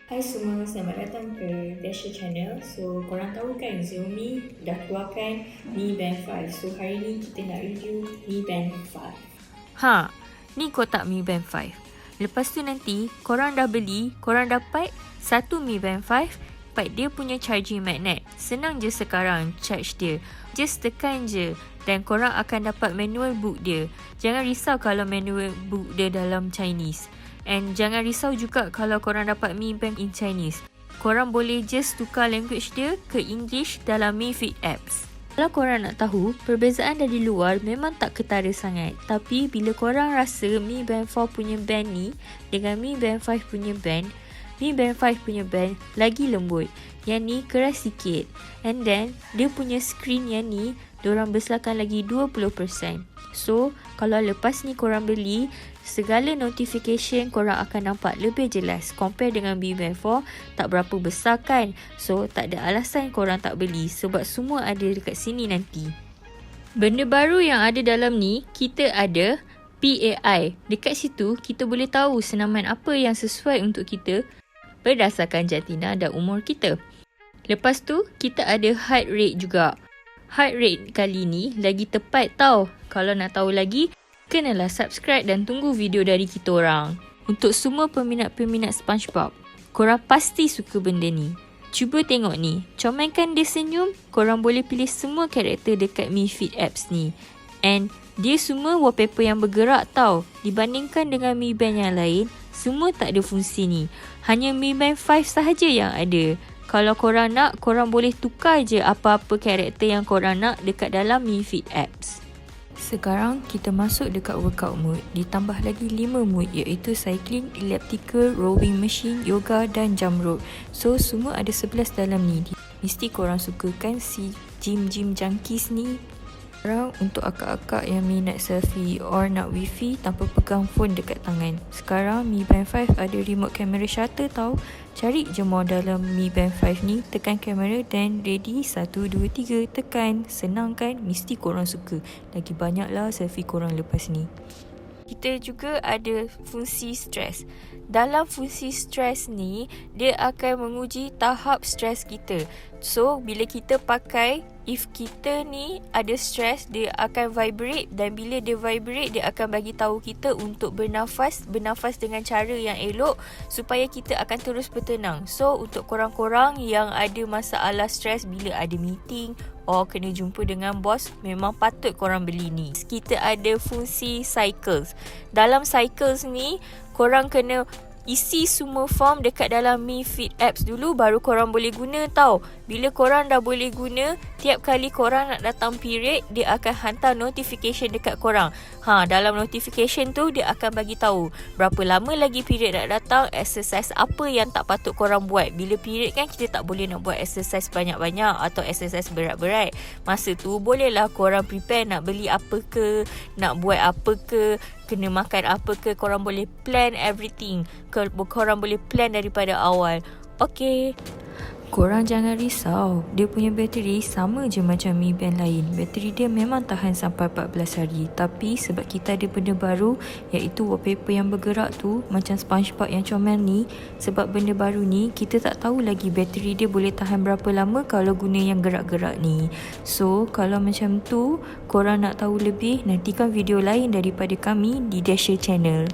Hai semua, selamat datang ke Dasher Channel. So, korang tahu kan Xiaomi dah keluarkan Mi Band 5. So, hari ni kita nak review Mi Band 5. Ni kotak Mi Band 5. Lepas tu nanti, korang dah beli, korang dapat satu Mi Band 5, dapat dia punya charging magnet. Senang je sekarang charge dia. Just tekan je dan korang akan dapat manual book dia. Jangan risau kalau manual book dia dalam Chinese. And jangan risau juga kalau korang dapat Mi Band in Chinese. Korang boleh just tukar language dia ke English dalam Mi Fit apps. Kalau korang nak tahu, perbezaan dari luar memang tak ketara sangat. Tapi bila korang rasa Mi Band 4 punya band ni dengan Mi Band 5 punya band, Mi Band 5 punya band lagi lembut. Yang ni keras sikit. And then, dia punya screen yang ni, diorang besarkan lagi 20%. So, kalau lepas ni korang beli, segala notification korang akan nampak lebih jelas. Compare dengan Mi Band 4, tak berapa besar kan? So, tak ada alasan korang tak beli sebab semua ada dekat sini nanti. Benda baru yang ada dalam ni, kita ada PAI. Dekat situ, kita boleh tahu senaman apa yang sesuai untuk kita berdasarkan jantina dan umur kita. Lepas tu, kita ada heart rate juga. Heart rate kali ni lagi tepat tau. Kalau nak tahu lagi, kenalah subscribe dan tunggu video dari kita orang. Untuk semua peminat-peminat SpongeBob, korang pasti suka benda ni. Cuba tengok ni, comelkan dia senyum, korang boleh pilih semua karakter dekat Mi Fit apps ni. And dia semua wallpaper yang bergerak tau. Dibandingkan dengan Mi Band yang lain, semua tak ada fungsi ni. Hanya Mi Band 5 sahaja yang ada. Kalau korang nak, korang boleh tukar je apa-apa karakter yang korang nak dekat dalam Mi Fit apps. Sekarang kita masuk dekat workout mode. Ditambah lagi 5 mode iaitu cycling, elliptical, rowing machine, yoga dan jump rope. So semua ada 11 dalam ni. Mesti korang suka kan si gym junkies ni? Sekarang untuk akak-akak yang minat selfie or nak wifi tanpa pegang phone dekat tangan. Sekarang Mi Band 5 ada remote camera shutter tau. Cari je modal dalam Mi Band 5 ni, tekan kamera dan ready 1, 2, 3 tekan. Senang kan? Mesti korang suka. Lagi banyak lah selfie korang lepas ni. Kita juga ada fungsi stres. Dalam fungsi stres ni, dia akan menguji tahap stres kita. So, bila kita pakai, if kita ni ada stres, dia akan vibrate dan bila dia vibrate, dia akan bagi tahu kita untuk bernafas dengan cara yang elok supaya kita akan terus bertenang. So, untuk korang-korang yang ada masalah stres bila ada meeting or kena jumpa dengan bos, memang patut korang beli ni. Kita ada fungsi cycles. Dalam cycles ni, korang kena isi semua form dekat dalam Mi Fit apps dulu baru korang boleh guna tau. Bila korang dah boleh guna, tiap kali korang nak datang period, dia akan hantar notification dekat korang. Dalam notification tu dia akan bagi tahu berapa lama lagi period nak datang, exercise apa yang tak patut korang buat. Bila period kan kita tak boleh nak buat exercise banyak-banyak atau exercise berat-berat. Masa tu bolehlah korang prepare nak beli apa ke, nak buat apa ke, kena makan apa ke, korang boleh plan everything. Korang boleh plan daripada awal. Okay. Korang jangan risau. Dia punya bateri sama je macam Mi Band lain. Bateri dia memang tahan sampai 14 hari. Tapi sebab kita ada benda baru iaitu wallpaper yang bergerak tu, macam SpongeBob yang comel ni, sebab benda baru ni, kita tak tahu lagi bateri dia boleh tahan berapa lama kalau guna yang gerak-gerak ni. So, kalau macam tu, korang nak tahu lebih, nantikan video lain daripada kami di Dasher Channel.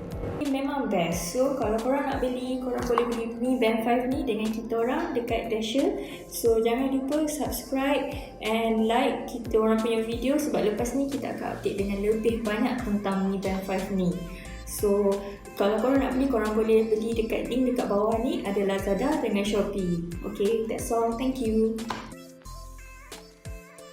Memang best. So, kalau korang nak beli, korang boleh beli Mi Band 5 ni dengan kita orang dekat Dasher. So, jangan lupa subscribe and like kita orang punya video sebab lepas ni kita akan update dengan lebih banyak tentang Mi Band 5 ni. So, kalau korang nak beli, korang boleh beli dekat link dekat bawah ni. Ada Lazada dengan Shopee. Okay, that's all. Thank you.